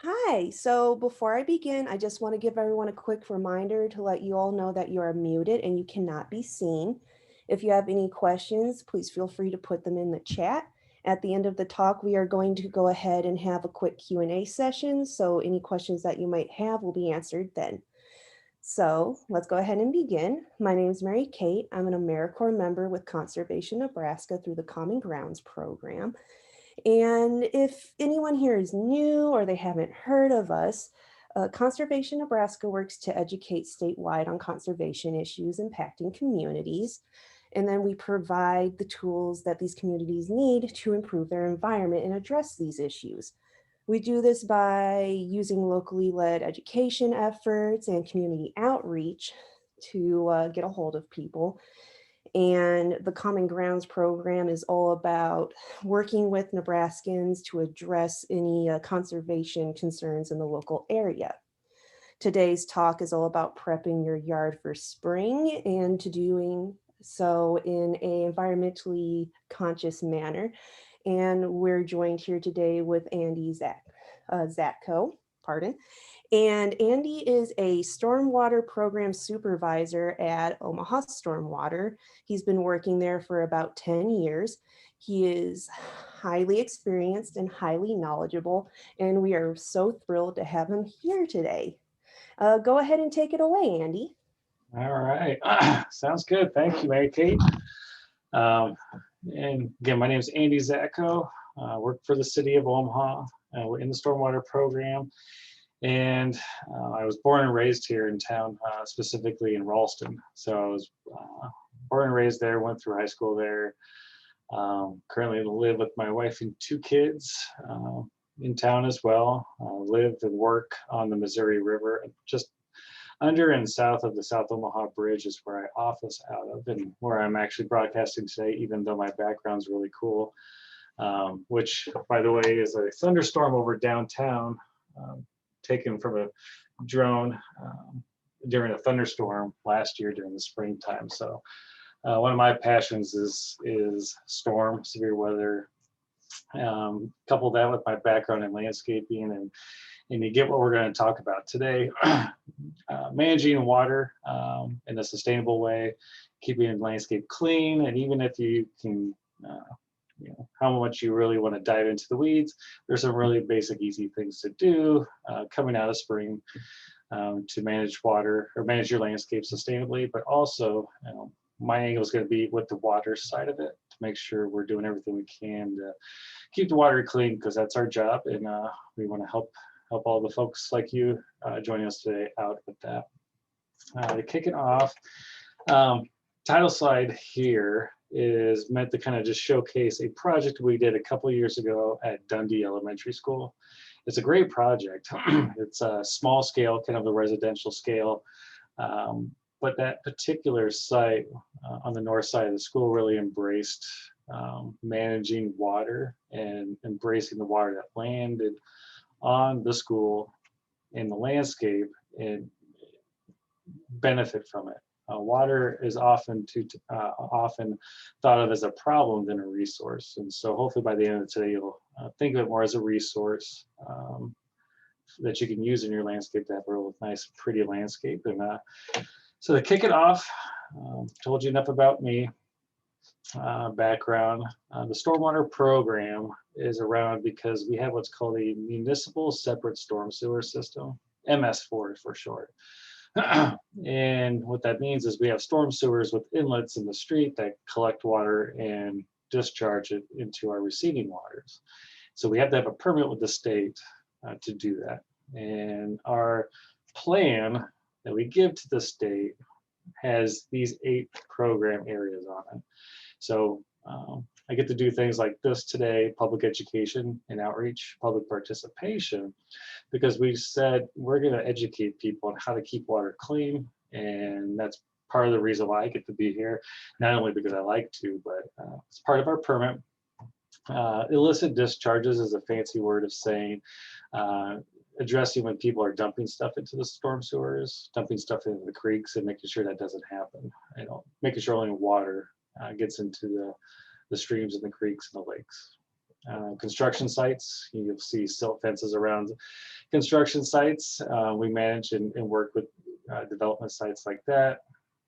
Hi, so before I begin, I just want to give everyone a quick reminder to let you all know that you are muted and you cannot be seen. If you have any questions, please feel free to put them in the chat. At the end of the talk, we are going to go ahead and have a quick Q&A session, so any questions that you might have will be answered then. So let's go ahead and begin. My name is Mary Kate. I'm an AmeriCorps member with Conservation Nebraska through the Common Grounds program. And if anyone here is new or they haven't heard of us, Conservation Nebraska works to educate statewide on conservation issues impacting communities. And then we provide the tools that these communities need to improve their environment and address these issues. We do this by using locally led education efforts and community outreach to get a hold of people. And the Common Grounds program is all about working with Nebraskans to address any conservation concerns in the local area. Today's talk is all about prepping your yard for spring and to doing so in an environmentally conscious manner. And we're joined here today with Szatko, pardon. And Andy is a stormwater program supervisor at Omaha Stormwater. He's been working there for about 10 years. He is highly experienced and highly knowledgeable, and we are so thrilled to have him here today. Go ahead and take it away, Andy. All right. Sounds good. Thank you, Mary Kate. And again, my name is Andy Szatko. I work for the city of Omaha. We're in the stormwater program. And I was born and raised here in town, specifically in Ralston. So I was born and raised there, went through high school there. Currently live with my wife and two kids in town as well. Live and work on the Missouri River, just under and south of the South Omaha Bridge is where I office out of, and where I'm actually broadcasting today, even though my background's really cool, which, by the way, is a thunderstorm over downtown, taken from a drone during a thunderstorm last year during the springtime. So one of my passions is storm, severe weather. Couple that with my background in landscaping, and you get what we're going to talk about today. Managing water in a sustainable way, keeping the landscape clean, and even if you can, how much you really want to dive into the weeds, there's some really basic, easy things to do coming out of spring to manage water or manage your landscape sustainably. But also, my angle is going to be with the water side of it to make sure we're doing everything we can to keep the water clean, because that's our job, and we want to help all the folks like you joining us today out with that. To kick it off, title slide here is meant to kind of just showcase a project we did a couple of years ago at Dundee Elementary School. It's a great project. It's a small scale, kind of the residential scale, but that particular site on the north side of the school really embraced managing water and embracing the water that landed on the school in the landscape and benefit from it. Water is often thought of as a problem than a resource, and so hopefully by the end of today you'll think of it more as a resource that you can use in your landscape to have a real nice, pretty landscape. And so to kick it off, told you enough about me. Background. The stormwater program is around because we have what's called a municipal separate storm sewer system, MS4 for short. And what that means is we have storm sewers with inlets in the street that collect water and discharge it into our receiving waters. So we have to have a permit with the state to do that. And our plan that we give to the state has these 8 program areas on it. So I get to do things like this today: public education and outreach, public participation, because we said we're going to educate people on how to keep water clean. And that's part of the reason why I get to be here, not only because I like to, but it's part of our permit. Illicit discharges is a fancy word of saying addressing when people are dumping stuff into the storm sewers, dumping stuff into the creeks, and making sure that doesn't happen. Making sure only water gets into the streams and the creeks and the lakes. Construction sites, you'll see silt fences around construction sites. We manage and work with development sites like that.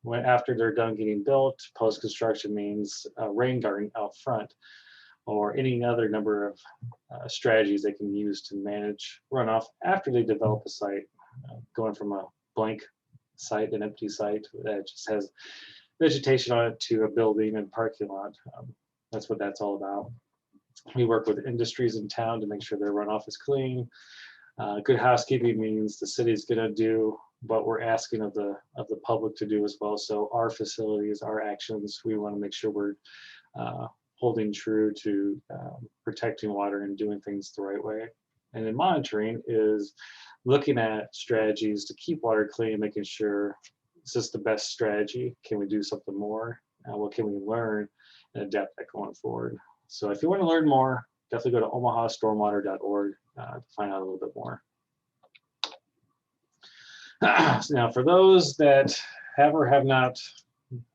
When after they're done getting built, post-construction means a rain garden out front, or any other number of strategies they can use to manage runoff after they develop a site, going from a blank site, an empty site that just has vegetation on it, to a building and parking lot. That's what that's all about. We work with industries in town to make sure their runoff is clean. Good housekeeping means the city's gonna do what we're asking of the public to do as well. So our facilities, our actions, we wanna make sure we're holding true to protecting water and doing things the right way. And then monitoring is looking at strategies to keep water clean, making sure, is this the best strategy? Can we do something more? What can we learn and adapt that going forward? So if you want to learn more, definitely go to omahastormwater.org to find out a little bit more. Now, for those that have or have not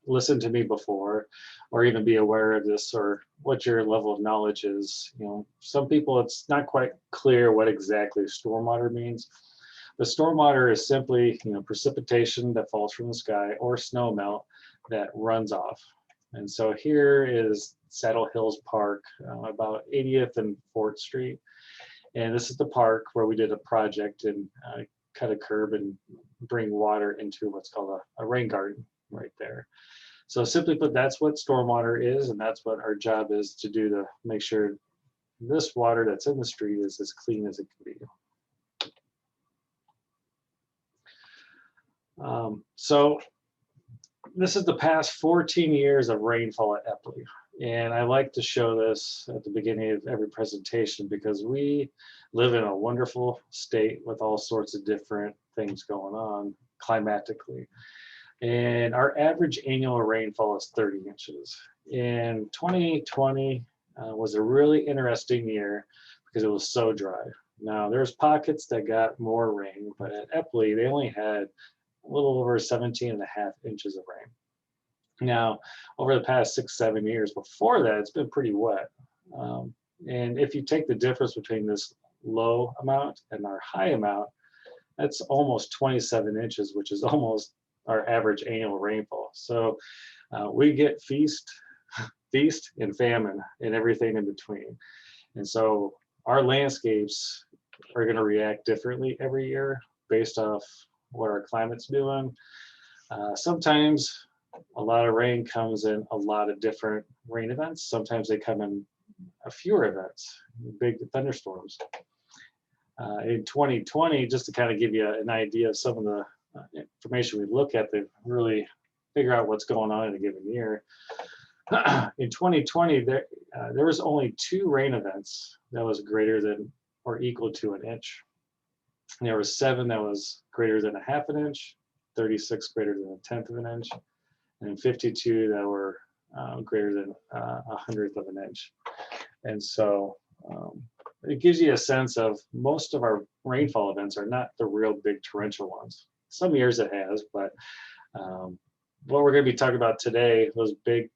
listened to me before, or even be aware of this, or what your level of knowledge is, some people, it's not quite clear what exactly stormwater means. The stormwater is simply, precipitation that falls from the sky or snow melt that runs off. And so here is Saddle Hills Park, about 80th and 4th Street. And this is the park where we did a project and cut a curb and bring water into what's called a rain garden right there. So simply put, that's what stormwater is, and that's what our job is to do, to make sure this water that's in the street is as clean as it can be. So this is the past 14 years of rainfall at Epley. And I like to show this at the beginning of every presentation because we live in a wonderful state with all sorts of different things going on climatically. And our average annual rainfall is 30 inches. And 2020 was a really interesting year because it was so dry. Now there's pockets that got more rain, but at Epley, they only had a little over 17.5 inches of rain. Now, over the past 6-7 years before that, it's been pretty wet. And if you take the difference between this low amount and our high amount, that's almost 27 inches, which is almost our average annual rainfall. So we get feast and famine and everything in between. And so our landscapes are going to react differently every year based off what our climate's doing. Sometimes a lot of rain comes in a lot of different rain events. Sometimes they come in a fewer events, big thunderstorms. In 2020, just to kind of give you an idea of some of the information we look at to really figure out what's going on in a given year. In 2020, there was only 2 rain events that was greater than or equal to an inch. And there was 7 that was greater than 1/2 inch, 36 greater than 1/10 of an inch, and 52 that were greater than 1/100th of an inch. And so it gives you a sense of most of our rainfall events are not the real big torrential ones. Some years it has, but what we're going to be talking about today, those big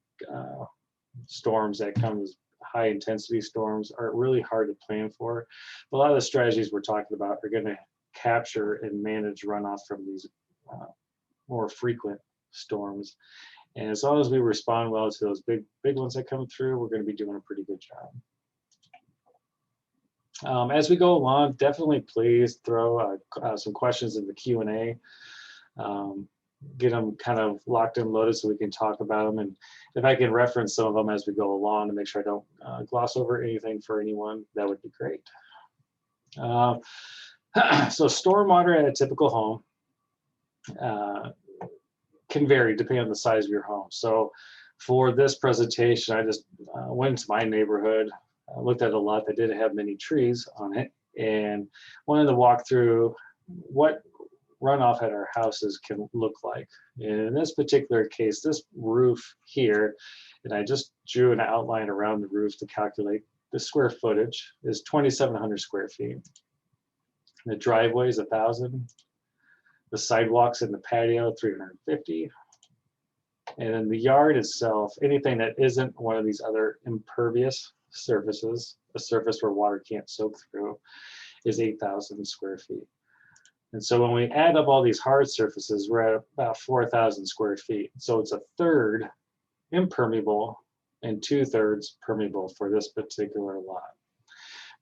storms that come as high intensity storms, are really hard to plan for. A lot of the strategies we're talking about are going to capture and manage runoff from these more frequent storms. And as long as we respond well to those big ones that come through, we're going to be doing a pretty good job. As we go along, definitely please throw some questions in the Q&A. Get them kind of locked and loaded so we can talk about them. And if I can reference some of them as we go along to make sure I don't gloss over anything for anyone, that would be great. So stormwater at a typical home can vary depending on the size of your home. So for this presentation, I just went to my neighborhood, looked at a lot that didn't have many trees on it, and wanted to walk through what runoff at our houses can look like. And in this particular case, this roof here, and I just drew an outline around the roof to calculate the square footage, is 2,700 square feet. The driveway is 1,000. The sidewalks in the patio, 350. And then the yard itself, anything that isn't one of these other impervious surfaces, a surface where water can't soak through, is 8,000 square feet. And so when we add up all these hard surfaces, we're at about 4,000 square feet. So it's a third impermeable and 2/3 permeable for this particular lot.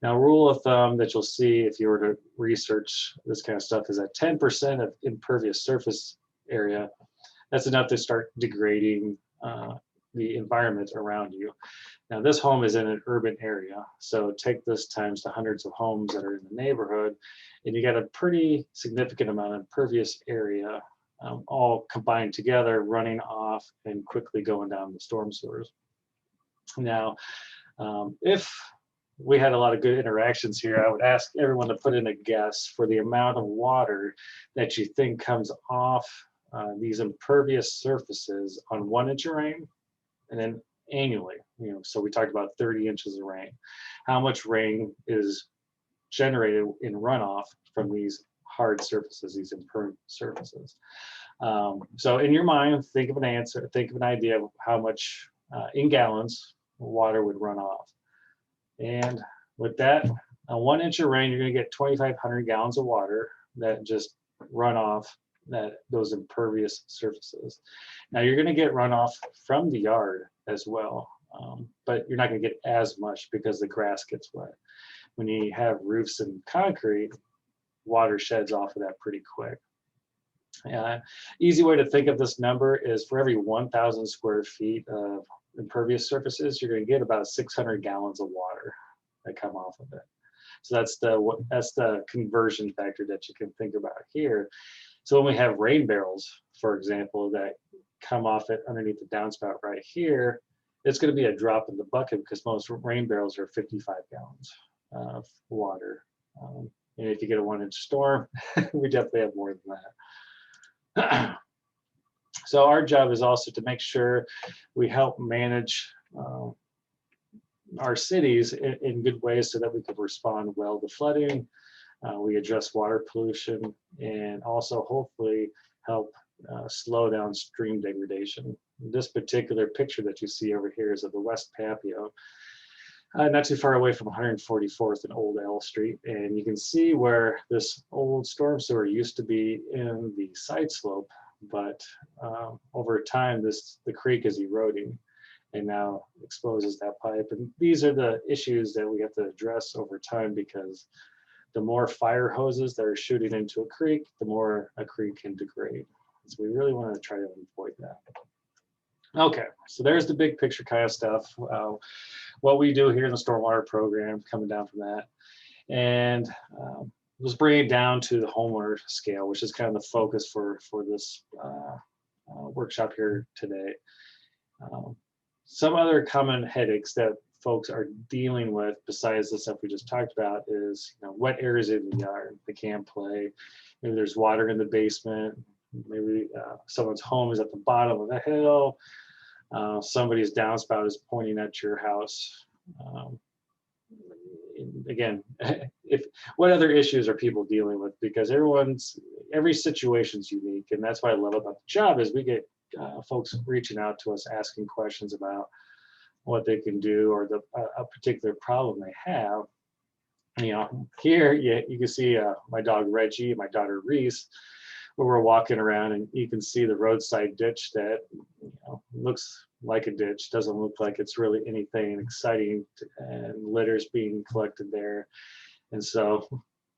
Now, rule of thumb that you'll see if you were to research this kind of stuff is that 10% of impervious surface area, that's enough to start degrading the environment around you. Now, this home is in an urban area, so take this times the hundreds of homes that are in the neighborhood, and you got a pretty significant amount of impervious area all combined together, running off and quickly going down the storm sewers. Now, if we had a lot of good interactions here, I would ask everyone to put in a guess for the amount of water that you think comes off these impervious surfaces on 1 inch of rain, and then annually, so we talked about 30 inches of rain. How much rain is generated in runoff from these hard surfaces, these impervious surfaces? So in your mind, think of an answer, think of an idea of how much in gallons water would run off. And with that, on 1 inch of rain, you're going to get 2,500 gallons of water that just run off those impervious surfaces. Now you're going to get runoff from the yard as well, but you're not going to get as much because the grass gets wet. When you have roofs and concrete, water sheds off of that pretty quick. Easy way to think of this number is for every 1,000 square feet of impervious surfaces, you're going to get about 600 gallons of water that come off of it. So that's the conversion factor that you can think about here. So when we have rain barrels, for example, that come off it underneath the downspout right here, it's going to be a drop in the bucket because most rain barrels are 55 gallons of water. And if you get a 1 inch storm, we definitely have more than that. So our job is also to make sure we help manage our cities in good ways so that we can respond well to flooding. We address water pollution and also hopefully help slow down stream degradation. This particular picture that you see over here is of the West Papio, not too far away from 144th and Old L Street. And you can see where this old storm sewer used to be in the side slope, but over time, the creek is eroding and now exposes that pipe. And these are the issues that we have to address over time, because the more fire hoses that are shooting into a creek, the more a creek can degrade. So we really want to try to avoid that. Okay, so there's the big picture kind of stuff. What we do here in the stormwater program, coming down from that. And let's bring it down to the homeowner scale, which is kind of the focus for this workshop here today. Some other common headaches that folks are dealing with besides the stuff we just talked about is wet areas in the yard. They can't play. Maybe there's water in the basement. Maybe someone's home is at the bottom of the hill. Somebody's downspout is pointing at your house. Again, what other issues are people dealing with? Because every situation's unique, and that's what I love about the job is we get folks reaching out to us asking questions about what they can do or a particular problem they have. Here you can see my dog Reggie, my daughter Reese, where we're walking around, and you can see the roadside ditch that looks like a ditch, doesn't look like it's really anything exciting, and litter's being collected there. And so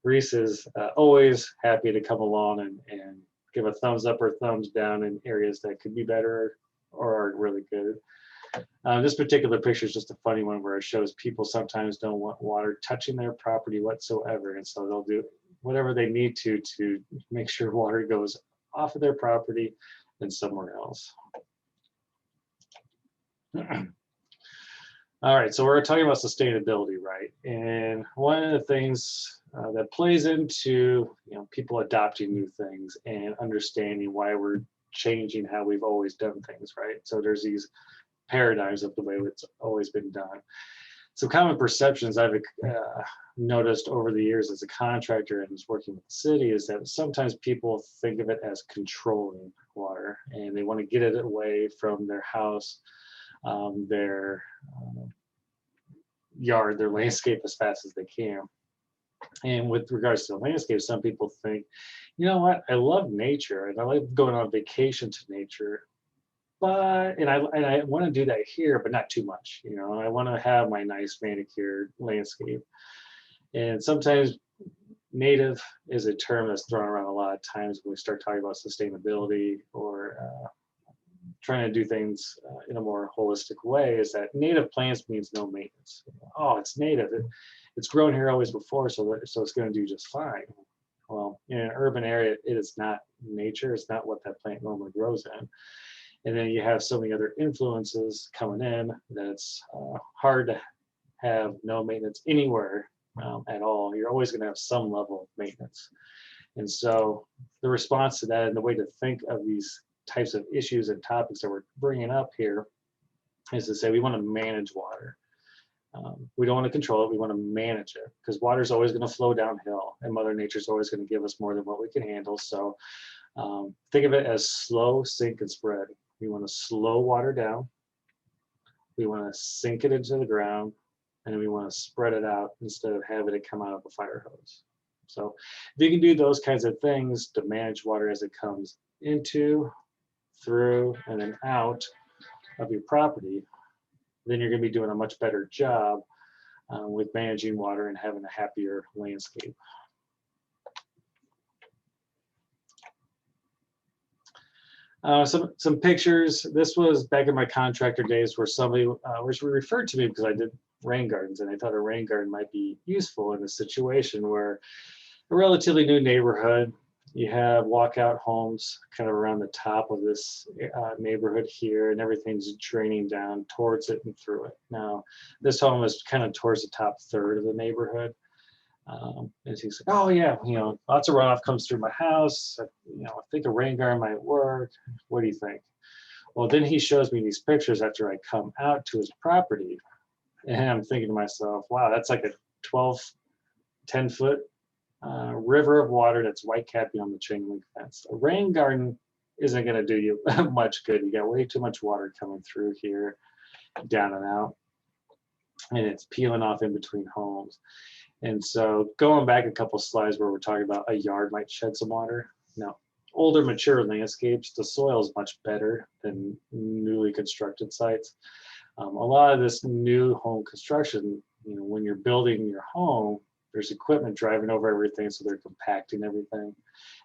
Reese is always happy to come along and give a thumbs up or thumbs down in areas that could be better or are really good. This particular picture is just a funny one where it shows people sometimes don't want water touching their property whatsoever, and so they'll do whatever they need to make sure water goes off of their property and somewhere else. All right, so we're talking about sustainability, right? And one of the things that plays into people adopting new things and understanding why we're changing how we've always done things, right? So there's these paradigms of the way it's always been done. Some common perceptions I've noticed over the years as a contractor and working with the city is that sometimes people think of it as controlling water, and they want to get it away from their house, yard, their landscape as fast as they can. And with regards to the landscape, some people think, you know what, I love nature and I like going on vacation to nature, but and I want to do that here, but not too much. You know, I want to have my nice manicured landscape. And sometimes native is a term that's thrown around a lot of times when we start talking about sustainability or trying to do things in a more holistic way. Is that native plants means no maintenance. Oh, it's native. It's grown here always before, so it's going to do just fine. Well, in an urban area, it is not nature. It's not what that plant normally grows in. And then you have so many other influences coming in that it's hard to have no maintenance anywhere at all. You're always going to have some level of maintenance. And so the response to that and the way to think of these types of issues and topics that we're bringing up here is to say we want to manage water. We don't want to control it. We want to manage it because water is always going to flow downhill and Mother Nature is always going to give us more than what we can handle. So think of it as slow sink and spread. We want to slow water down. We want to sink it into the ground, and then we want to spread it out instead of having it come out of a fire hose. So if you can do those kinds of things to manage water as it comes into, through, and then out of your property, then you're going to be doing a much better job with managing water and having a happier landscape. Some pictures. This was back in my contractor days where somebody referred to me because I did rain gardens, and I thought a rain garden might be useful in a situation where a relatively new neighborhood, you have walkout homes kind of around the top of this neighborhood here, and everything's draining down towards it and through it. Now, this home is kind of towards the top third of the neighborhood. And he's like, oh yeah, you know, lots of runoff comes through my house. You know, I think a rain garden might work. What do you think? Well, then he shows me these pictures after I come out to his property. And I'm thinking to myself, wow, that's like a 10-foot river of water that's white capping on the chain link fence. A rain garden isn't going to do you much good. You got way too much water coming through here, down and out, and it's peeling off in between homes. And so going back a couple slides where we're talking about a yard might shed some water. Now, older mature landscapes, the soil is much better than newly constructed sites. A lot of this new home construction, you know, when you're building your home, there's equipment driving over everything, so they're compacting everything.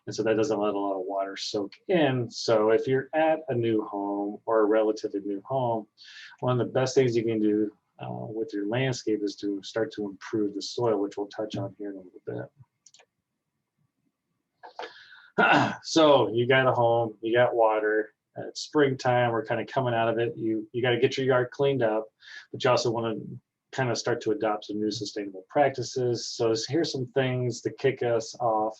And so that doesn't let a lot of water soak in. So if you're at a new home or a relatively new home, one of the best things you can do with your landscape is to start to improve the soil, which we'll touch on here in a little bit. So you got a home, you got water. It's springtime, we're kind of coming out of it. You got to get your yard cleaned up, but you also want to kind of start to adopt some new sustainable practices. So here's some things to kick us off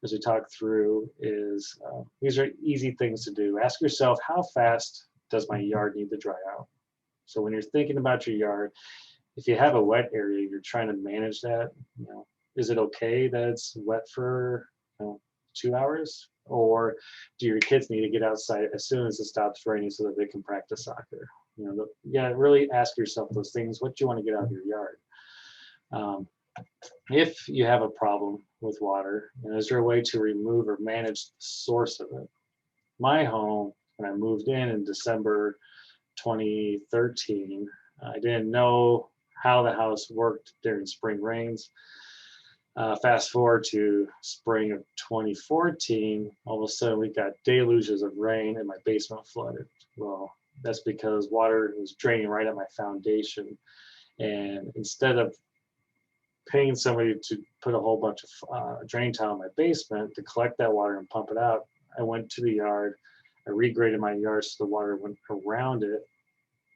as we talk through is these are easy things to do. Ask yourself, how fast does my yard need to dry out? So when you're thinking about your yard, if you have a wet area, you're trying to manage that. You know, is it okay that it's wet for 2 hours? Or do your kids need to get outside as soon as it stops raining so that they can practice soccer? You know, yeah, really ask yourself those things. What do you want to get out of your yard? If you have a problem with water, you know, is there a way to remove or manage the source of it? My home, when I moved in December 2013, I didn't know how the house worked during spring rains. Fast forward to spring of 2014, all of a sudden we got deluges of rain and my basement flooded. Well, that's because water was draining right at my foundation. And instead of paying somebody to put a whole bunch of drain tile in my basement to collect that water and pump it out, I went to the yard, I regraded my yard so the water went around it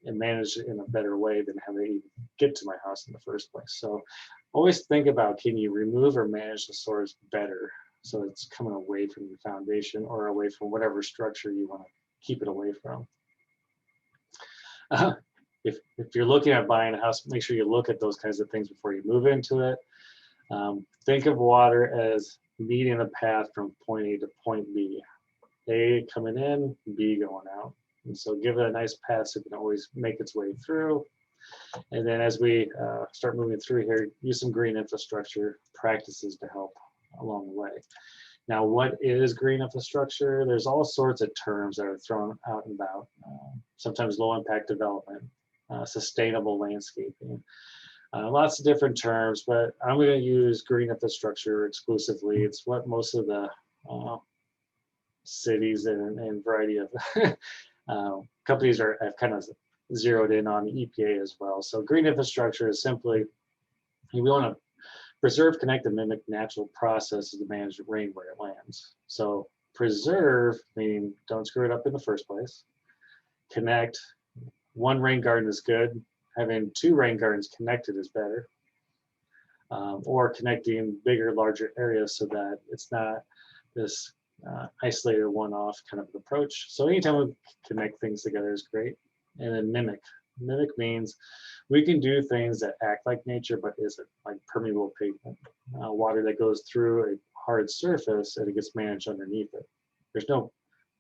and managed it in a better way than how they even get to my house in the first place. So always think about, can you remove or manage the source better so it's coming away from your foundation or away from whatever structure you want to keep it away from. If you're looking at buying a house, make sure you look at those kinds of things before you move into it. Think of water as meeting a path from point A to point B. A coming in, B going out. And so give it a nice path so it can always make its way through. And then as we start moving through here, use some green infrastructure practices to help along the way. Now, what is green infrastructure? There's all sorts of terms that are thrown out and about. Sometimes low impact development, sustainable landscaping, lots of different terms, but I'm going to use green infrastructure exclusively. It's what most of the cities and variety of companies have kind of zeroed in on, the EPA as well. So green infrastructure is simply, we want to preserve, connect, and mimic natural processes to manage rain where it lands. So preserve, meaning don't screw it up in the first place. Connect, one rain garden is good. Having 2 rain gardens connected is better. Or connecting bigger, larger areas so that it's not this isolated one-off kind of approach. So anytime we connect things together is great. And then mimic. Mimic means we can do things that act like nature but isn't, like permeable pavement, water that goes through a hard surface and it gets managed underneath it. There's no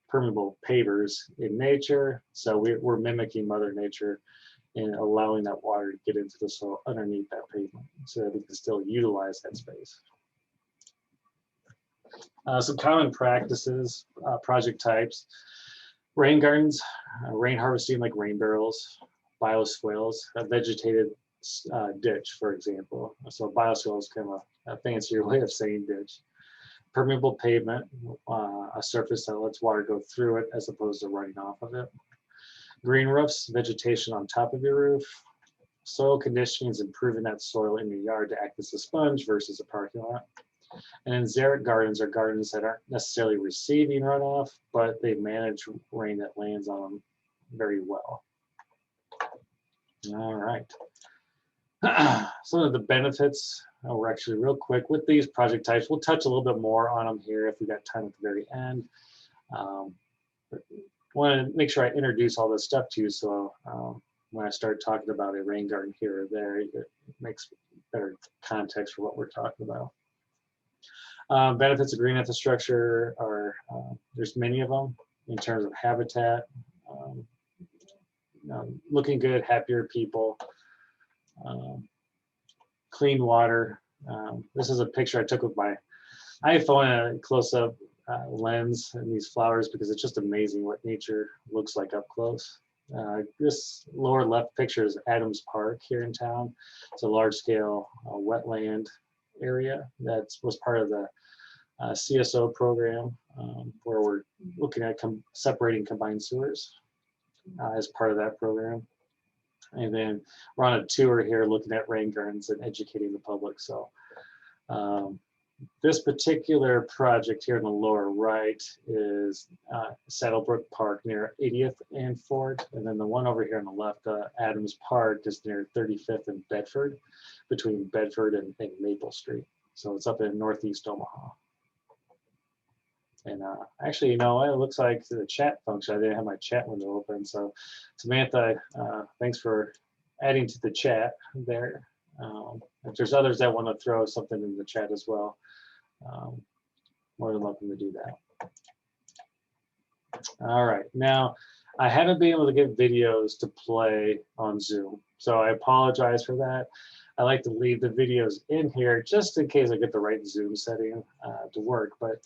permeable pavers in nature, so we're mimicking Mother Nature and allowing that water to get into the soil underneath that pavement so that we can still utilize that space. Some common practices, project types: rain gardens, rain harvesting like rain barrels, bioswales, a vegetated ditch, for example. So bioswale is kind of a fancier way of saying ditch. Permeable pavement, a surface that lets water go through it as opposed to running off of it. Green roofs, vegetation on top of your roof. Soil conditioning is improving that soil in your yard to act as a sponge versus a parking lot. And then xeric gardens are gardens that aren't necessarily receiving runoff, but they manage rain that lands on them very well. All right. Some of the benefits, we're actually real quick with these project types. We'll touch a little bit more on them here if we got time at the very end. Want to make sure I introduce all this stuff to you, so when I start talking about a rain garden here or there, it makes better context for what we're talking about. Benefits of green infrastructure are, there's many of them in terms of habitat, looking good, happier people, clean water. This is a picture I took with my iPhone, a close-up lens and these flowers, because it's just amazing what nature looks like up close. This lower left picture is Adams Park here in town. It's a large-scale wetland area that was part of the CSO program, where we're looking at separating combined sewers as part of that program. And then we're on a tour here looking at rain gardens and educating the public. So this particular project here in the lower right is Saddlebrook Park near 80th and Fort. And then the one over here on the left, Adams Park, is near 35th and Bedford, between Bedford and Maple Street. So it's up in Northeast Omaha. And actually, you know, it looks like the chat function, I didn't have my chat window open. So Samantha, thanks for adding to the chat there. If there's others that want to throw something in the chat as well, more than welcome to do that. All right, now I haven't been able to get videos to play on Zoom, so I apologize for that. I like to leave the videos in here just in case I get the right Zoom setting to work. But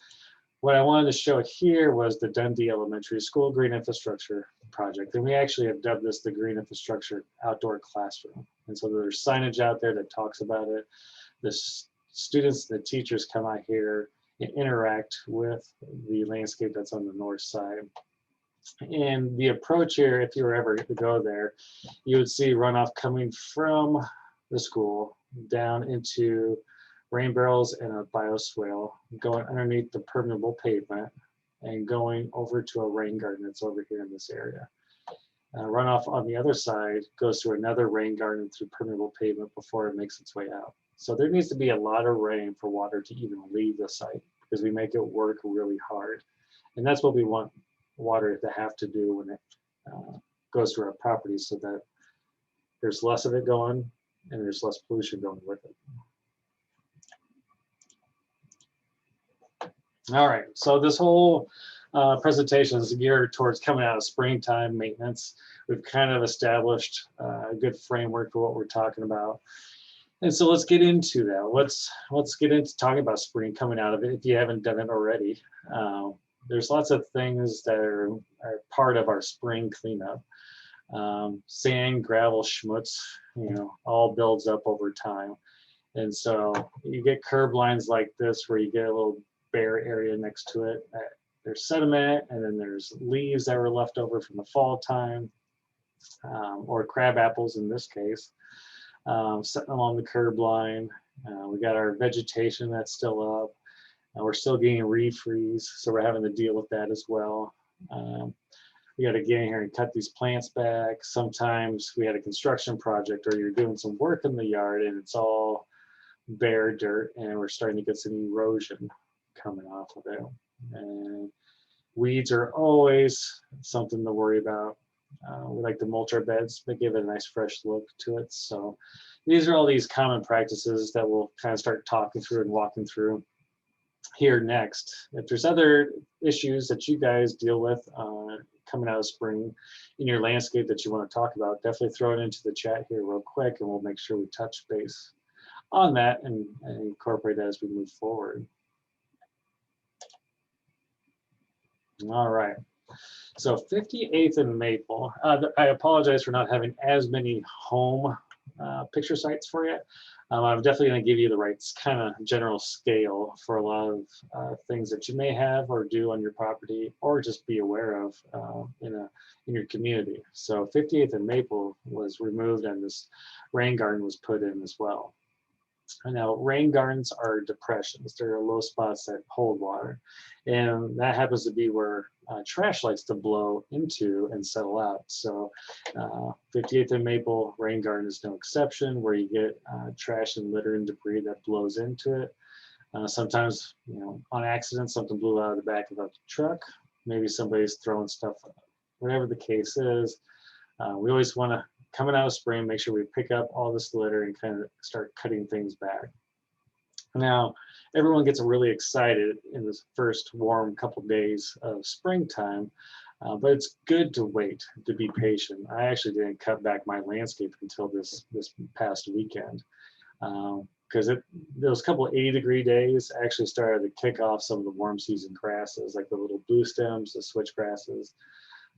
what I wanted to show here was the Dundee Elementary School Green Infrastructure Project. And we actually have dubbed this the Green Infrastructure Outdoor Classroom. And so there's signage out there that talks about it. The students, the teachers come out here and interact with the landscape that's on the north side. And the approach here, if you were ever to go there, you would see runoff coming from the school down into rain barrels and a bioswale, going underneath the permeable pavement and going over to a rain garden that's over here in this area. Runoff on the other side goes through another rain garden through permeable pavement before it makes its way out. So there needs to be a lot of rain for water to even leave the site, because we make it work really hard. And that's what we want water to have to do when it goes through our property, so that there's less of it going and there's less pollution going with it. All right, so this whole presentation is geared towards coming out of springtime maintenance. We've kind of established a good framework for what we're talking about. And so let's get into that. Let's get into talking about spring coming out of it if you haven't done it already. There's lots of things that are part of our spring cleanup. Sand, gravel, schmutz, all builds up over time. And so you get curb lines like this where you get a little bare area next to it. There's sediment, and then there's leaves that were left over from the fall time, or crab apples in this case, sitting along the curb line. We got our vegetation that's still up. We're still getting refreeze, so we're having to deal with that as well. We got to get in here and cut these plants back. Sometimes we had a construction project or you're doing some work in the yard and it's all bare dirt and we're starting to get some erosion coming off of it. And weeds are always something to worry about. We like to mulch our beds, but give it a nice fresh look to it. So these are all these common practices that we'll kind of start talking through and walking through here next. If there's other issues that you guys deal with coming out of spring in your landscape that you want to talk about, definitely throw it into the chat here real quick and we'll make sure we touch base on that and incorporate that as we move forward. All right. So 58th and Maple. I apologize for not having as many home picture sites for you. I'm definitely going to give you the right kind of general scale for a lot of things that you may have or do on your property or just be aware of in your community. So 58th and Maple was removed and this rain garden was put in as well. Now, rain gardens are depressions. They're low spots that hold water. And that happens to be where trash likes to blow into and settle out. So 58th and Maple rain garden is no exception, where you get trash and litter and debris that blows into it. Sometimes, on accident, something blew out of the back of a truck. Maybe somebody's throwing stuff, whatever the case is. We always want to, coming out of spring, make sure we pick up all this litter and kind of start cutting things back. Now, everyone gets really excited in this first warm couple days of springtime, but it's good to wait, to be patient. I actually didn't cut back my landscape until this past weekend, because those couple 80-degree days actually started to kick off some of the warm season grasses, like the little blue stems, the switch grasses,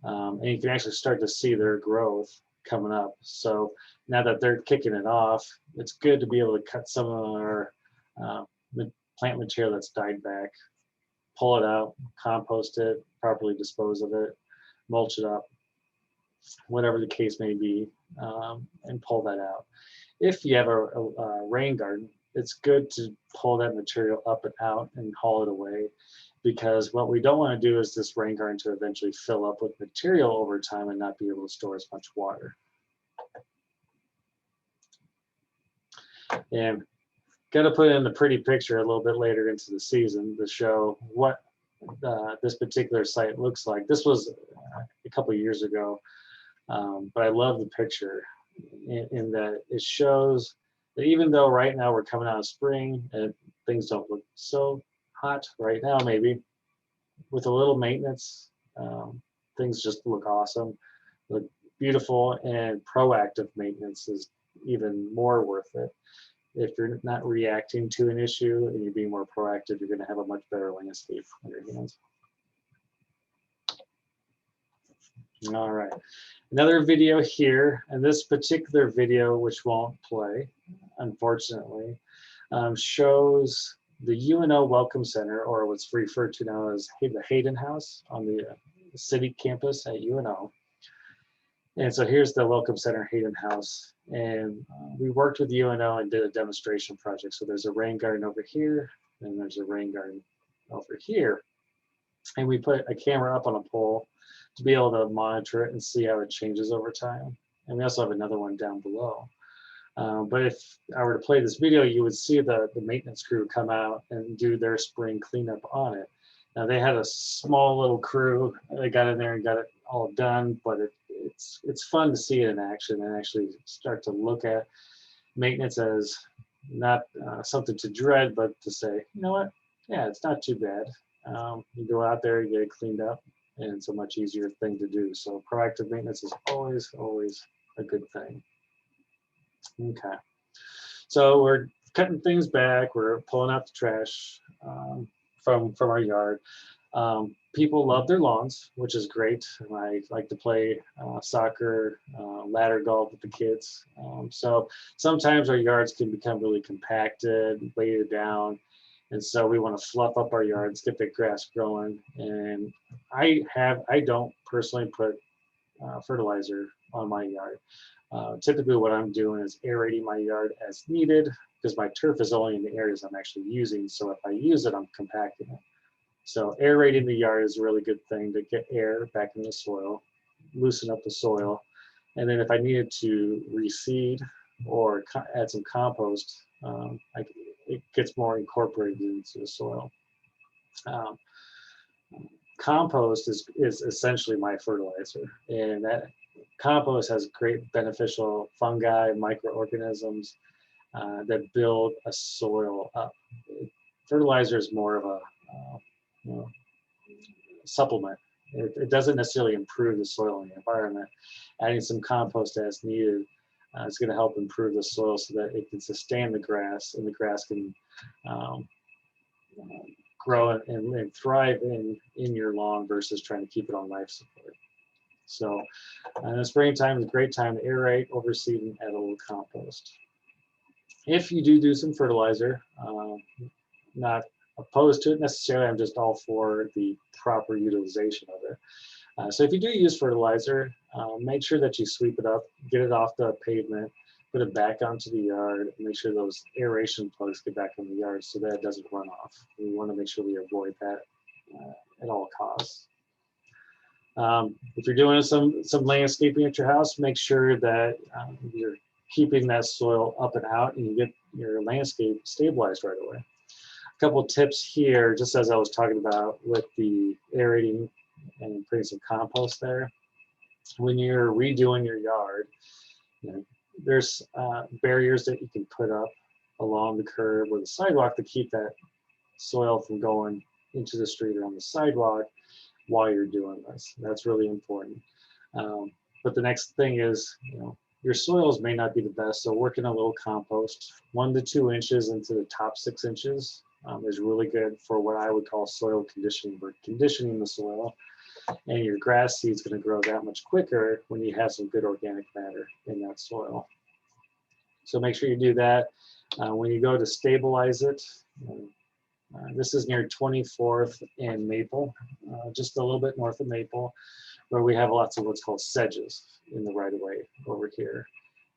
and you can actually start to see their growth coming up. So now that they're kicking it off, it's good to be able to cut some of our plant material that's died back, pull it out, compost it, properly dispose of it, mulch it up, whatever the case may be, and pull that out. If you have a rain garden, it's good to pull that material up and out and haul it away, because what we don't want to do is this rain garden to eventually fill up with material over time and not be able to store as much water. And got to put in the pretty picture a little bit later into the season to show what this particular site looks like. This was a couple of years ago, but I love the picture in that it shows that even though right now we're coming out of spring and things don't look so hot right now, maybe with a little maintenance, things just look awesome, look beautiful, and proactive maintenance is even more worth it. If you're not reacting to an issue and you're being more proactive, you're going to have a much better landscape on your hands. All right, another video here, and this particular video, which won't play, unfortunately, shows the Unl Welcome Center, or what's referred to now as the Hayden House on the city campus at UNO. And so here's the Welcome Center Hayden House. And we worked with UNO and did a demonstration project. So there's a rain garden over here, and there's a rain garden over here. And we put a camera up on a pole to be able to monitor it and see how it changes over time. And we also have another one down below. But if I were to play this video, you would see the maintenance crew come out and do their spring cleanup on it. Now they had a small little crew. They got in there and got it all done, but it's fun to see it in action and actually start to look at maintenance as not something to dread, but to say, you know what? Yeah, it's not too bad. you go out there, you get it cleaned up, and it's a much easier thing to do. So proactive maintenance is always, always a good thing. Okay. So we're cutting things back. We're pulling out the trash from our yard. People love their lawns, which is great. And I like to play soccer, ladder golf with the kids. So sometimes our yards can become really compacted, weighted down. And so we want to fluff up our yards, get the grass growing. And I don't personally put fertilizer on my yard. Typically what I'm doing is aerating my yard as needed because my turf is only in the areas I'm actually using. So if I use it, I'm compacting it. So aerating the yard is a really good thing to get air back in the soil, loosen up the soil. And then if I needed to reseed or add some compost, it gets more incorporated into the soil. Compost is essentially my fertilizer, and that compost has great beneficial fungi, microorganisms that build a soil up. Fertilizer is more of a supplement. It doesn't necessarily improve the soil and the environment. Adding some compost as needed is going to help improve the soil so that it can sustain the grass, and the grass can grow and thrive in your lawn versus trying to keep it on life support. So in the springtime is a great time to aerate, overseed, and add a little compost. If you do some fertilizer, not opposed to it necessarily, I'm just all for the proper utilization of it. So if you do use fertilizer, make sure that you sweep it up, get it off the pavement, put it back onto the yard, and make sure those aeration plugs get back in the yard so that it doesn't run off. We want to make sure we avoid that at all costs. If you're doing some landscaping at your house, make sure that you're keeping that soil up and out and you get your landscape stabilized right away. A couple of tips here, just as I was talking about with the aerating and putting some compost there. When you're redoing your yard, there's barriers that you can put up along the curb or the sidewalk to keep that soil from going into the street or on the sidewalk while you're doing this. That's really important. But the next thing is, your soils may not be the best, so working a little compost, 1 to 2 inches into the top 6 inches is really good for what I would call soil conditioning. We're conditioning the soil, and your grass seed is going to grow that much quicker when you have some good organic matter in that soil. So make sure you do that. When you go to stabilize it, this is near 24th and Maple, just a little bit north of Maple, where we have lots of what's called sedges in the right-of-way over here.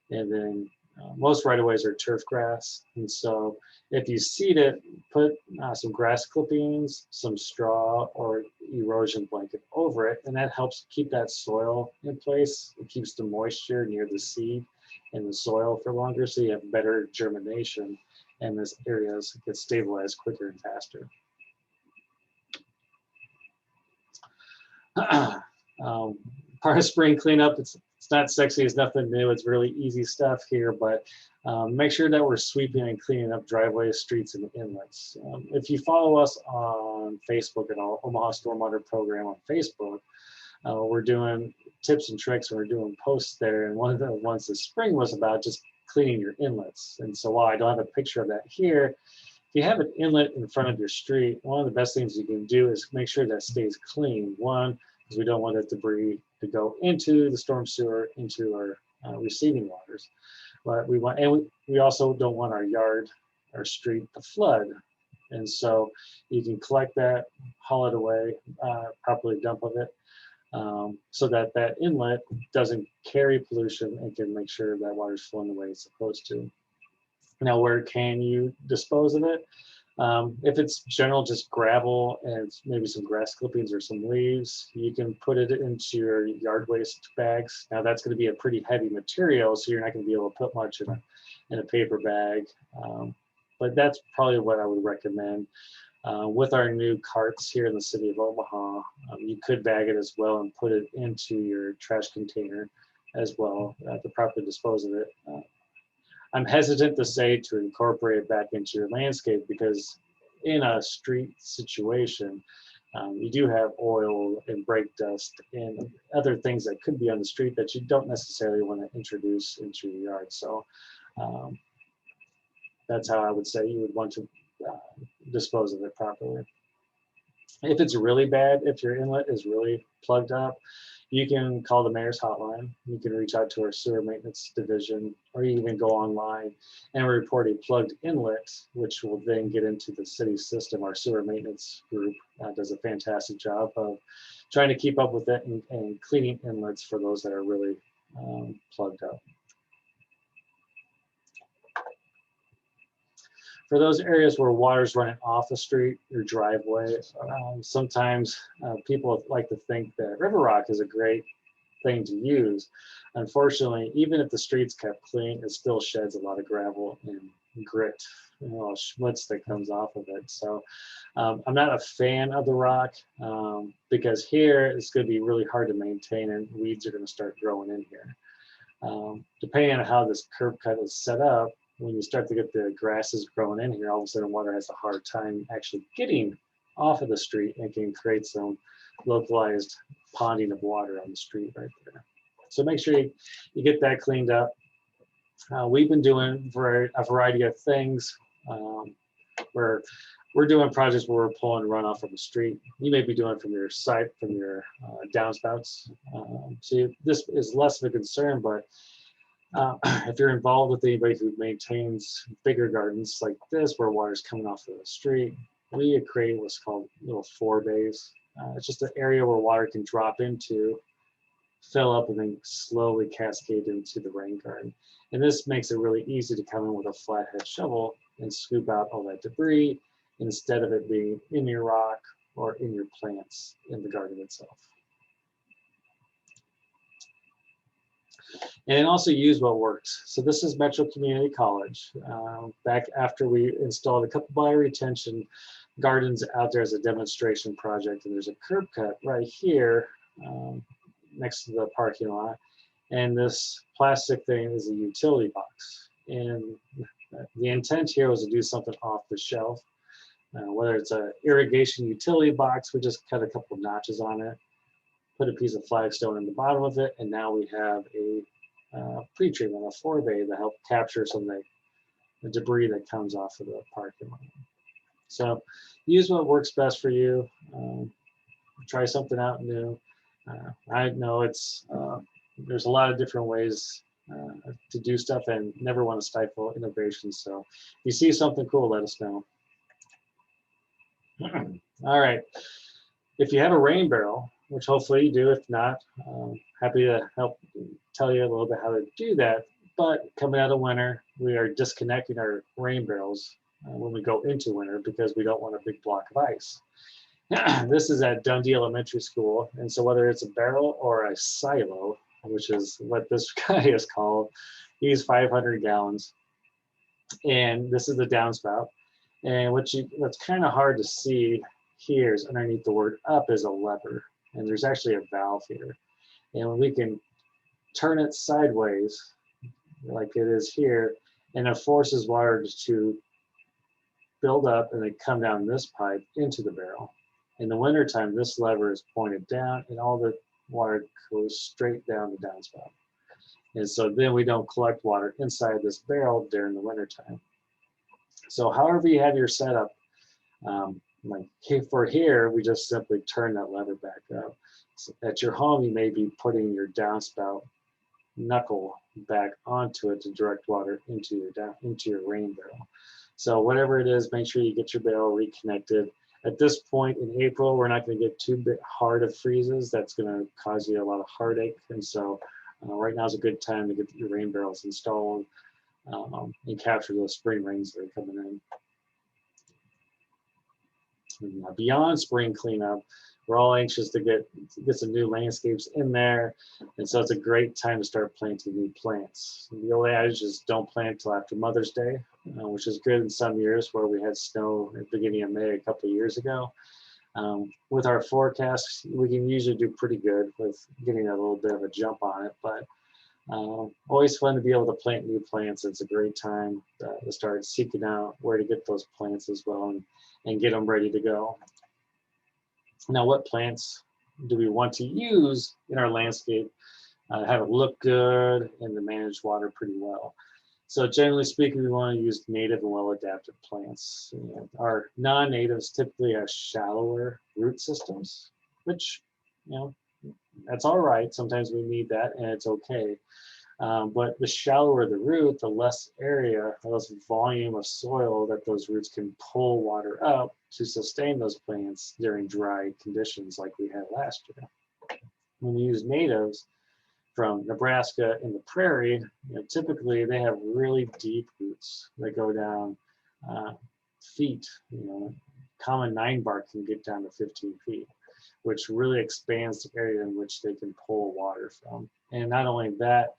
And then most right-of-ways are turf grass. And so if you seed it, put some grass clippings, some straw, or erosion blanket over it, and that helps keep that soil in place. It keeps the moisture near the seed and the soil for longer, so you have better germination, and this areas get stabilized quicker and faster. Part of spring cleanup, it's not sexy, it's nothing new, it's really easy stuff here, but make sure that we're sweeping and cleaning up driveways, streets, and inlets. If you follow us on Facebook at Omaha Stormwater Program on Facebook, we're doing tips and tricks, and we're doing posts there, and one of the ones this spring was about just cleaning your inlets. And so while I don't have a picture of that here, if you have an inlet in front of your street, one of the best things you can do is make sure that stays clean. One, because we don't want that debris to go into the storm sewer, into our receiving waters. But we also don't want our yard, our street to flood. And so you can collect that, haul it away, properly dump of it, so that that inlet doesn't carry pollution and can make sure that water's flowing the way it's supposed to. Now, where can you dispose of it? If it's general, just gravel and maybe some grass clippings or some leaves, you can put it into your yard waste bags. Now, that's going to be a pretty heavy material, so you're not going to be able to put much in a paper bag. But that's probably what I would recommend. With our new carts here in the city of Omaha, you could bag it as well and put it into your trash container as well to properly dispose of it. I'm hesitant to say to incorporate it back into your landscape because in a street situation, you do have oil and brake dust and other things that could be on the street that you don't necessarily want to introduce into your yard. So um, that's how I would say you would want to dispose of it properly. If it's really bad, if your inlet is really plugged up, you can call the mayor's hotline. You can reach out to our sewer maintenance division, or you even go online and report a plugged inlet, which will then get into the city system. Our sewer maintenance group does a fantastic job of trying to keep up with it and cleaning inlets for those that are really plugged up. For those areas where water's running off the street or driveway, sometimes people like to think that river rock is a great thing to use. Unfortunately, even if the street's kept clean, it still sheds a lot of gravel and grit, schmutz that comes off of it. So I'm not a fan of the rock because here it's going to be really hard to maintain and weeds are going to start growing in here. Depending on how this curb cut is set up, when you start to get the grasses growing in here, all of a sudden water has a hard time actually getting off of the street and can create some localized ponding of water on the street right there. So make sure you get that cleaned up. We've been doing a variety of things where we're doing projects where we're pulling runoff from the street. You may be doing it from your site, from your downspouts. So this is less of a concern, but if you're involved with anybody who maintains bigger gardens like this, where water's coming off of the street, we create what's called little forebays. It's just an area where water can drop into, fill up, and then slowly cascade into the rain garden. And this makes it really easy to come in with a flathead shovel and scoop out all that debris instead of it being in your rock or in your plants in the garden itself. And also use what works. So this is Metro Community College. Back after we installed a couple bioretention gardens out there as a demonstration project, and there's a curb cut right here next to the parking lot. And this plastic thing is a utility box. And the intent here was to do something off the shelf. Whether it's an irrigation utility box, we just cut a couple notches on it, put a piece of flagstone in the bottom of it, and now we have a pre-treatment, a forebay to help capture some of the debris that comes off of the parking lot. So use what works best for you. Try something out new. I know there's a lot of different ways to do stuff, and never want to stifle innovation. So if you see something cool, let us know. All right. If you have a rain barrel, which hopefully you do, if not, happy to help tell you a little bit how to do that. But coming out of winter, we are disconnecting our rain barrels when we go into winter because we don't want a big block of ice. This is at Dundee Elementary School, and so whether it's a barrel or a silo, which is what this guy is called, he's 500 gallons, and this is the downspout. And what's kind of hard to see here is underneath the word up is a lever, and there's actually a valve here, and we can turn it sideways like it is here, and it forces water to build up and then come down this pipe into the barrel. In the wintertime, this lever is pointed down and all the water goes straight down the downspout. And so then we don't collect water inside this barrel during the wintertime. So however you have your setup, like for here, we just simply turn that lever back up. So at your home, you may be putting your downspout knuckle back onto it to direct water into your rain barrel. So whatever it is, make sure you get your barrel reconnected. At this point in April, we're not going to get too hard of freezes. That's going to cause you a lot of heartache. And so right now is a good time to get your rain barrels installed and capture those spring rains that are coming in. And beyond spring cleanup, we're all anxious to get some new landscapes in there. And so it's a great time to start planting new plants. The old adage is don't plant until after Mother's Day, which is good in some years where we had snow at the beginning of May a couple of years ago. With our forecasts, we can usually do pretty good with getting a little bit of a jump on it. But Always fun to be able to plant new plants. It's a great time to start seeking out where to get those plants as well and get them ready to go. Now, what plants do we want to use in our landscape, have it look good and to manage water pretty well? So generally speaking, we want to use native and well-adapted plants. And our non-natives typically have shallower root systems, which, that's all right. Sometimes we need that and it's okay. But the shallower the root, the less area, the less volume of soil that those roots can pull water up to sustain those plants during dry conditions like we had last year. When we use natives from Nebraska in the prairie, typically they have really deep roots that go down feet. Common 9-bark can get down to 15 feet, which really expands the area in which they can pull water from. And not only that,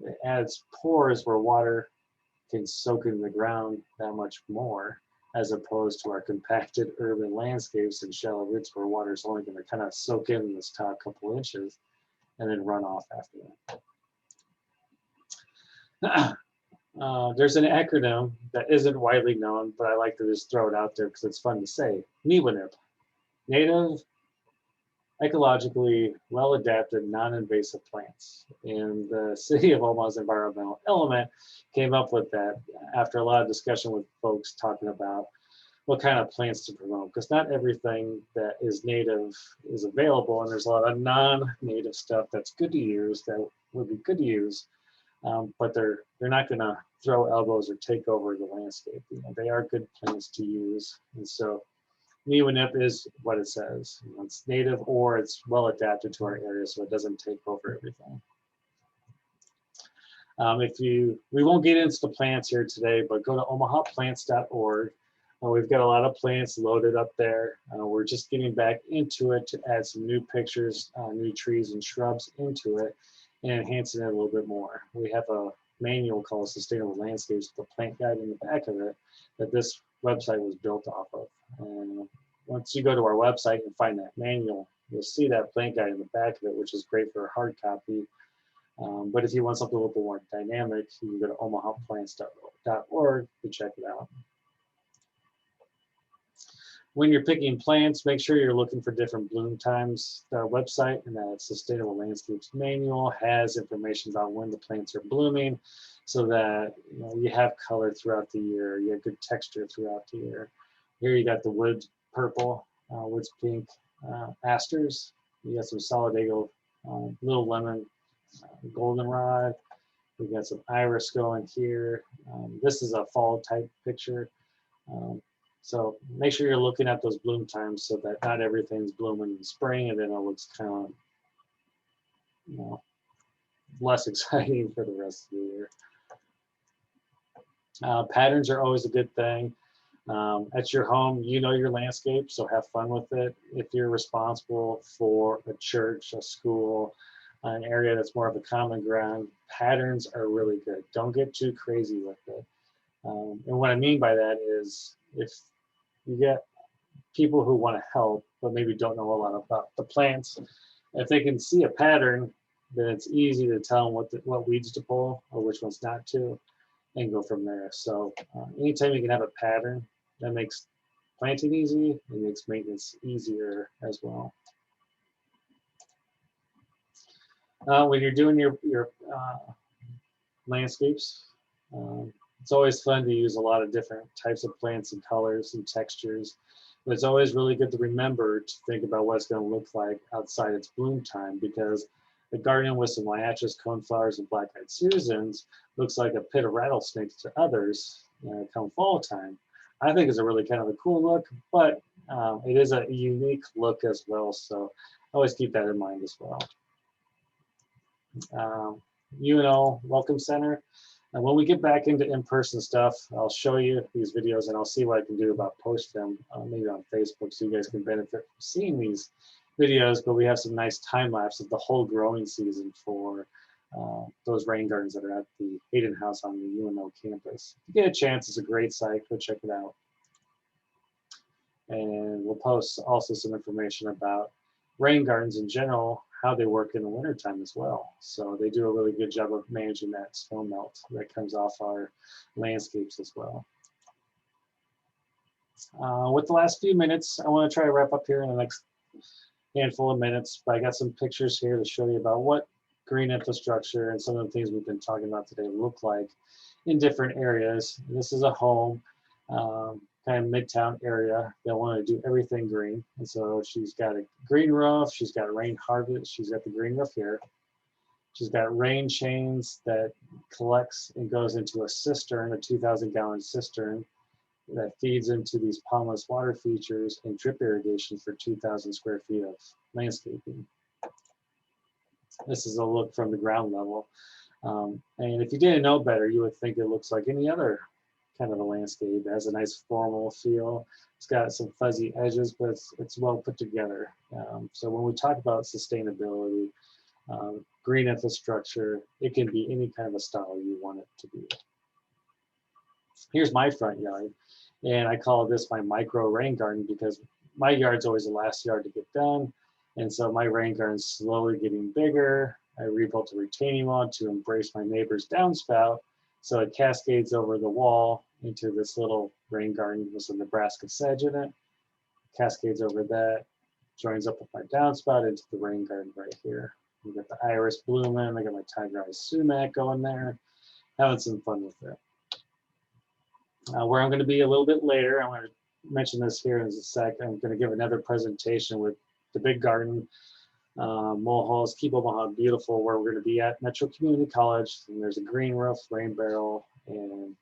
it adds pores where water can soak into the ground that much more, as opposed to our compacted urban landscapes and shallow roots where water is only going to kind of soak in this top couple inches and then run off after that. There's an acronym that isn't widely known, but I like to just throw it out there because it's fun to say. NEWANIP, Native Ecologically Well-Adapted Non-Invasive Plants. And the City of Omaha's environmental element came up with that after a lot of discussion with folks talking about what kind of plants to promote, because not everything that is native is available, and there's a lot of non-native stuff that's good to use, that would be good to use, but they're not going to throw elbows or take over the landscape. They are good plants to use, and so NEWANIP is what it says. It's native or it's well adapted to our area, so it doesn't take over everything. We won't get into the plants here today, but go to omahaplants.org. We've got a lot of plants loaded up there. We're just getting back into it to add some new pictures, new trees and shrubs into it, and enhancing it a little bit more. We have a manual called Sustainable Landscapes, the plant guide in the back of it, that this website was built off of. And once you go to our website and find that manual, you'll see that plant guide in the back of it, which is great for a hard copy. But if you want something a little bit more dynamic, you can go to omahaplants.org to check it out. When you're picking plants, make sure you're looking for different bloom times. Our website and that Sustainable Landscapes manual has information about when the plants are blooming, so that you have color throughout the year, you have good texture throughout the year. Here you got the wood purple, woods pink, asters. You got some solidago, little lemon, goldenrod. We got some iris going here. This is a fall type picture. So make sure you're looking at those bloom times so that not everything's blooming in spring and then it looks kind of, less exciting for the rest of the year. Patterns are always a good thing. At your home, your landscape, so have fun with it. If you're responsible for a church, a school, an area that's more of a common ground, patterns are really good. Don't get too crazy with it. And what I mean by that is, if you get people who want to help, but maybe don't know a lot about the plants, if they can see a pattern, then it's easy to tell them what weeds to pull or which ones not to, and go from there. So anytime you can have a pattern, that makes planting easy and makes maintenance easier as well. When you're doing your landscapes, it's always fun to use a lot of different types of plants and colors and textures, but it's always really good to remember to think about what it's going to look like outside its bloom time, because the garden with some liacheous, coneflowers, and black-eyed Susans looks like a pit of rattlesnakes to others come fall time. I think it's a really kind of a cool look, but it is a unique look as well, so always keep that in mind as well. Unl Welcome Center. And when we get back into in-person stuff, I'll show you these videos and I'll see what I can do about post them maybe on Facebook, so you guys can benefit from seeing these videos. But we have some nice time lapse of the whole growing season for those rain gardens that are at the Hayden House on the UNO campus. If you get a chance, it's a great site. Go check it out. And we'll post also some information about rain gardens in general, how they work in the wintertime as well. So they do a really good job of managing that snow melt that comes off our landscapes as well. With the last few minutes, I want to try to wrap up here in the next handful of minutes, but I got some pictures here to show you about what green infrastructure and some of the things we've been talking about today look like in different areas. This is a home, kind of midtown area. They want to do everything green. And so she's got a green roof, she's got a rain harvest, she's got the green roof here. She's got rain chains that collects and goes into a cistern, a 2,000-gallon cistern that feeds into these pondless water features and drip irrigation for 2,000 square feet of landscaping. This is a look from the ground level. And if you didn't know better, you would think it looks like any other kind of a landscape. It has a nice formal feel. It's got some fuzzy edges, but it's well put together. So when we talk about sustainability, green infrastructure, it can be any kind of a style you want it to be. Here's my front yard, and I call this my micro rain garden because my yard's always the last yard to get done. And so my rain garden's slowly getting bigger. I rebuilt a retaining wall to embrace my neighbor's downspout. So it cascades over the wall into this little rain garden with some Nebraska sedge in it. Cascades over that, joins up with my downspout into the rain garden right here. We got the iris blooming. I got my tiger eye sumac going there. Having some fun with it. Where I'm going to be a little bit later, I'm going to mention this here in a sec. I'm going to give another presentation with the big garden, Mulhall's Keep Omaha Beautiful, where we're going to be at Metro Community College. And there's a green roof, rain barrel, and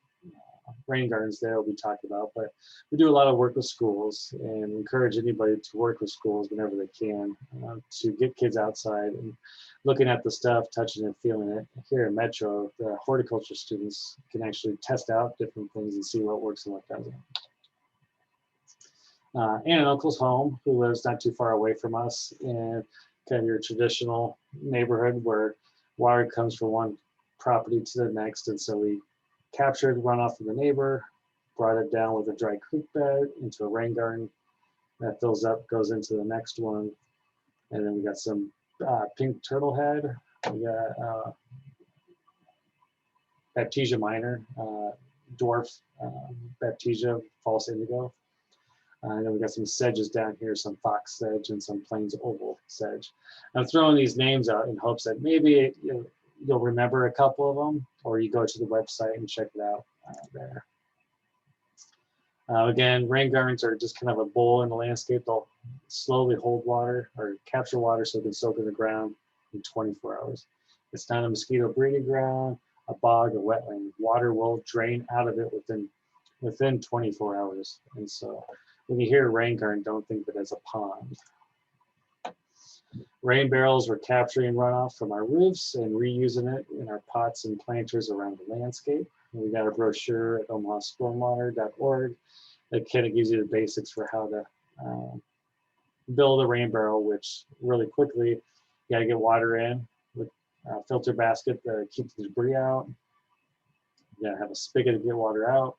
rain gardens there we'll be talking about. But we do a lot of work with schools and encourage anybody to work with schools whenever they can to get kids outside and looking at the stuff, touching and feeling it. Here in Metro, the horticulture students can actually test out different things and see what works and what doesn't. And an uncle's home who lives not too far away from us in kind of your traditional neighborhood where water comes from one property to the next. And so we captured runoff from the neighbor, brought it down with a dry creek bed into a rain garden that fills up, goes into the next one. And then we got some pink turtle head. We got Baptisia minor, dwarf Baptisia false indigo. And then we got some sedges down here, some fox sedge and some plains oval sedge. I'm throwing these names out in hopes that maybe you'll remember a couple of them, or you go to the website and check it out there. Again, rain gardens are just kind of a bowl in the landscape. They'll slowly hold water or capture water so it can soak in the ground in 24 hours. It's not a mosquito breeding ground, a bog, or wetland. Water will drain out of it within 24 hours. And so when you hear rain garden, don't think of it as a pond. Rain barrels, we're capturing runoff from our roofs and reusing it in our pots and planters around the landscape. And we got a brochure at omahastormwater.org that kind of gives you the basics for how to build a rain barrel, which really quickly, you got to get water in with a filter basket to keep the debris out. You got to have a spigot to get water out.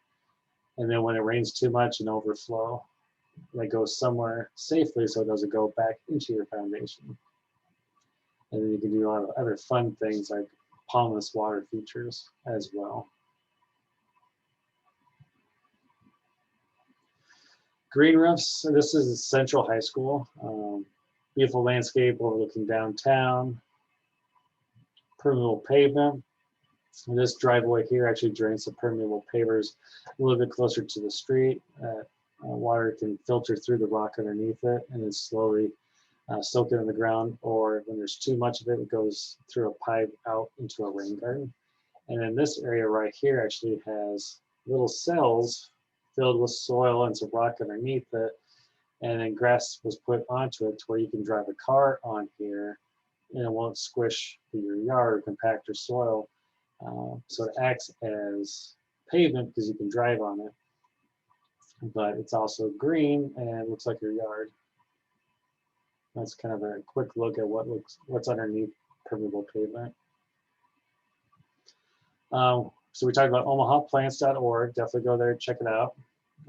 And then when it rains too much and overflow, that goes somewhere safely so it doesn't go back into your foundation. And then you can do a lot of other fun things like pondless water features as well. Green roofs, this is Central High School. Beautiful landscape overlooking downtown. Permeable pavement. And this driveway here actually drains the permeable pavers a little bit closer to the street. Water can filter through the rock underneath it and then slowly soak it in the ground, or when there's too much of it, it goes through a pipe out into a rain garden. And then this area right here actually has little cells filled with soil and some rock underneath it, and then grass was put onto it to where you can drive a car on here and it won't squish your yard or compact your soil. So it acts as pavement because you can drive on it, but it's also green and it looks like your yard. That's kind of a quick look at what's underneath permeable pavement. So we talked about omahaplants.org. Definitely go there, check it out.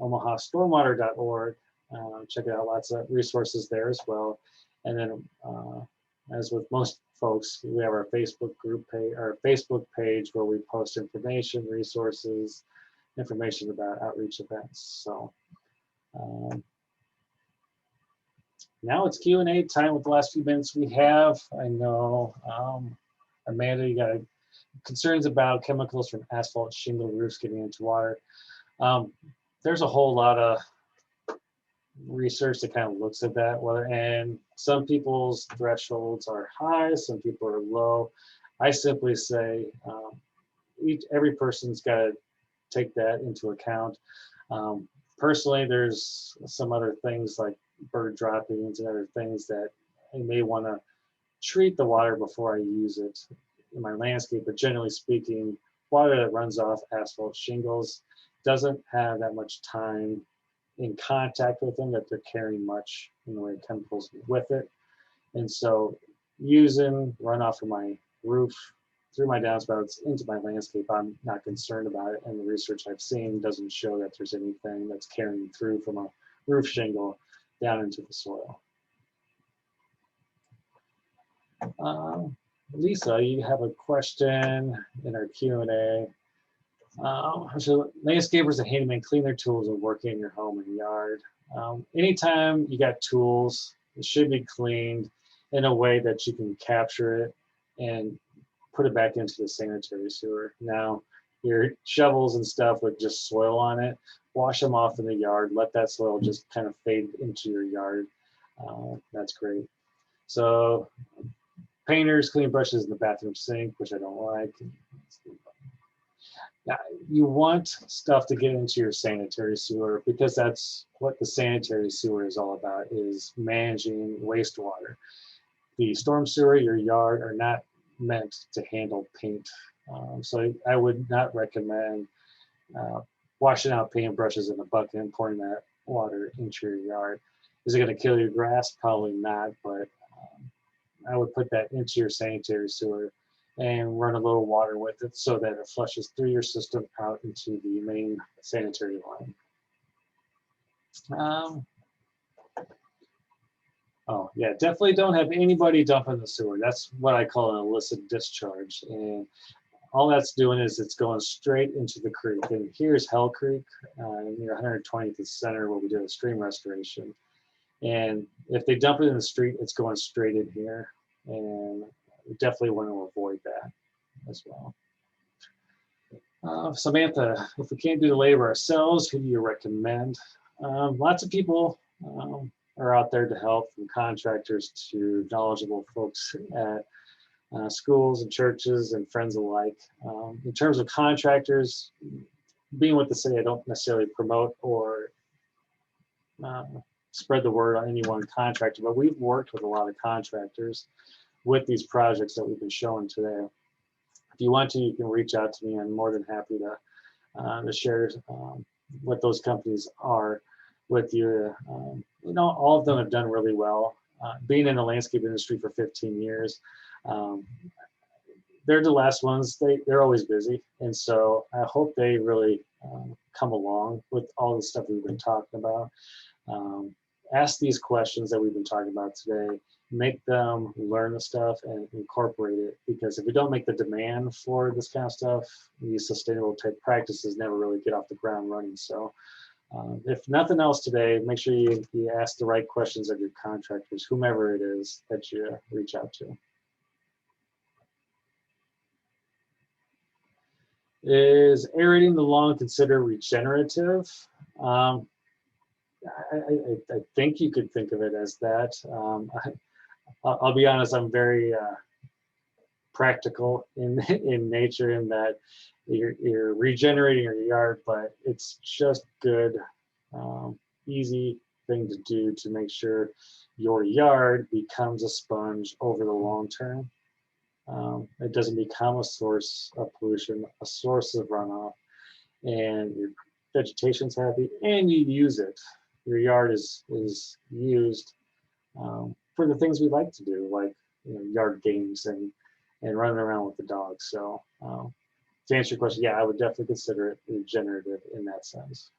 Omahastormwater.org. Check it out. Lots of resources there as well. And then as with most folks, we have our Facebook group page, our Facebook page where we post information, resources, information about outreach events. So now it's Q&A time with the last few minutes we have. I know, Amanda, you got concerns about chemicals from asphalt shingle roofs getting into water. There's a whole lot of research that kind of looks at that, and some people's thresholds are high, some people are low. I simply say every person's got to take that into account. Personally, there's some other things like bird droppings and other things that I may want to treat the water before I use it in my landscape, but generally speaking, water that runs off asphalt shingles doesn't have that much time in contact with them that they're carrying much in the way of chemicals with it. And so using runoff from my roof through my downspouts into my landscape, I'm not concerned about it. And the research I've seen doesn't show that there's anything that's carrying through from a roof shingle down into the soil. Lisa, you have a question in our Q&A. So landscapers and handymen clean their tools and work in your home and yard. Anytime you got tools, it should be cleaned in a way that you can capture it and put it back into the sanitary sewer. Now, your shovels and stuff with just soil on it, wash them off in the yard, let that soil just kind of fade into your yard. That's great. So painters clean brushes in the bathroom sink, which I don't like. Now, you want stuff to get into your sanitary sewer because that's what the sanitary sewer is all about, is managing wastewater. The storm sewer, your yard, are not meant to handle paint. So I would not recommend washing out paint brushes in a bucket and pouring that water into your yard. Is it going to kill your grass? Probably not, but I would put that into your sanitary sewer and run a little water with it so that it flushes through your system out into the main sanitary line. Oh yeah, definitely don't have anybody dump in the sewer. That's what I call an illicit discharge. And all that's doing is it's going straight into the creek. And here's Hell Creek near 120th Center where we do a stream restoration. And if they dump it in the street, it's going straight in here. And we definitely want to avoid that as well. Samantha, if we can't do the labor ourselves, who do you recommend? Lots of people are out there to help, from contractors to knowledgeable folks at schools and churches and friends alike. In terms of contractors, being with the city, I don't necessarily promote or spread the word on any one contractor, but we've worked with a lot of contractors with these projects that we've been showing today. If you want to, you can reach out to me. I'm more than happy to share what those companies are with you. You know, all of them have done really well. Being in the landscape industry for 15 years, they're the last ones. They're always busy. And so I hope they really come along with all the stuff we've been talking about. Ask these questions that we've been talking about today, make them learn the stuff and incorporate it, because if we don't make the demand for this kind of stuff, these sustainable type practices never really get off the ground running. So if nothing else today, make sure you ask the right questions of your contractors, whomever it is that you reach out to. Is aerating the lawn considered regenerative? I think you could think of it as that. I'll be honest, I'm very practical in nature, in that you're regenerating your yard, but it's just good, easy thing to do to make sure your yard becomes a sponge over the long term. It doesn't become a source of pollution, a source of runoff, and your vegetation's happy, and you use it. Your yard is used for the things we like to do, like yard games and running around with the dogs. So to answer your question, yeah, I would definitely consider it regenerative in that sense.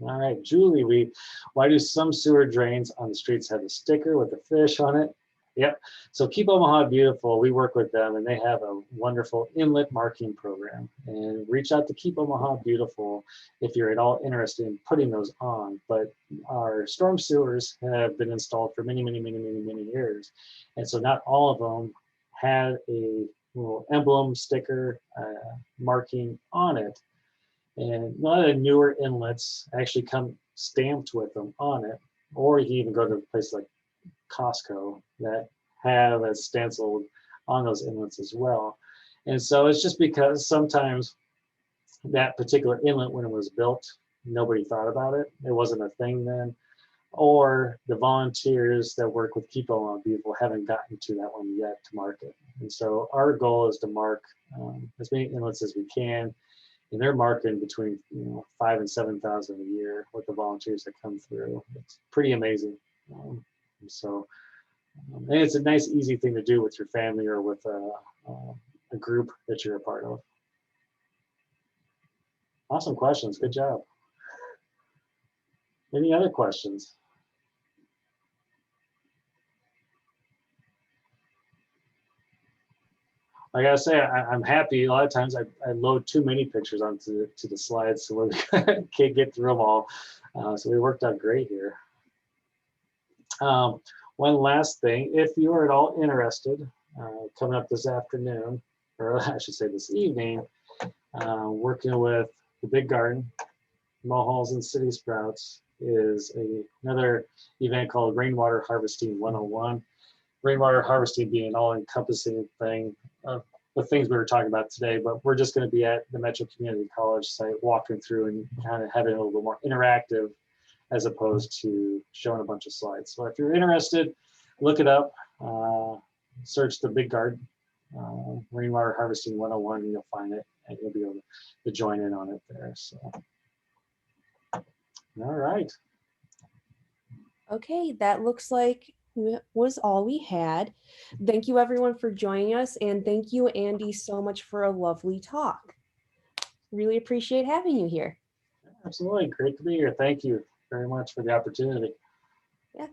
All right, Julie, why do some sewer drains on the streets have a sticker with a fish on it? Yep. So Keep Omaha Beautiful, we work with them and they have a wonderful inlet marking program. And reach out to Keep Omaha Beautiful if you're at all interested in putting those on. But our storm sewers have been installed for many, many, many, many, many years. And so not all of them had a little emblem sticker marking on it. And a lot of the newer inlets actually come stamped with them on it. Or you can even go to places like Costco that have it stenciled on those inlets as well. And so it's just because sometimes that particular inlet, when it was built, nobody thought about it. It wasn't a thing then. Or the volunteers that work with Keep Omaha Beautiful haven't gotten to that one yet to market. And so our goal is to mark as many inlets as we can. And they're marking between 5,000 and 7,000 a year with the volunteers that come through. It's pretty amazing. And it's a nice, easy thing to do with your family or with a group that you're a part of. Awesome questions. Good job. Any other questions? I gotta say, I'm happy. A lot of times I load too many pictures onto the slides, so we can't get through them all. So we worked out great here. One last thing, if you are at all interested, coming up this afternoon, or I should say this evening, working with the Big Garden, Mulhalls and City Sprouts is another event called Rainwater Harvesting 101. Rainwater harvesting being an all-encompassing thing of the things we were talking about today, but we're just going to be at the Metro Community College site walking through and kind of having a little bit more interactive as opposed to showing a bunch of slides. So if you're interested, look it up, search the Big Garden, Rainwater Harvesting 101, and you'll find it, and you'll be able to join in on it there. So, all right. Okay, that looks like was all we had. Thank you everyone for joining us, and thank you, Andy, so much for a lovely talk. Really appreciate having you here. Absolutely, great to be here. Thank you very much for the opportunity. Yeah.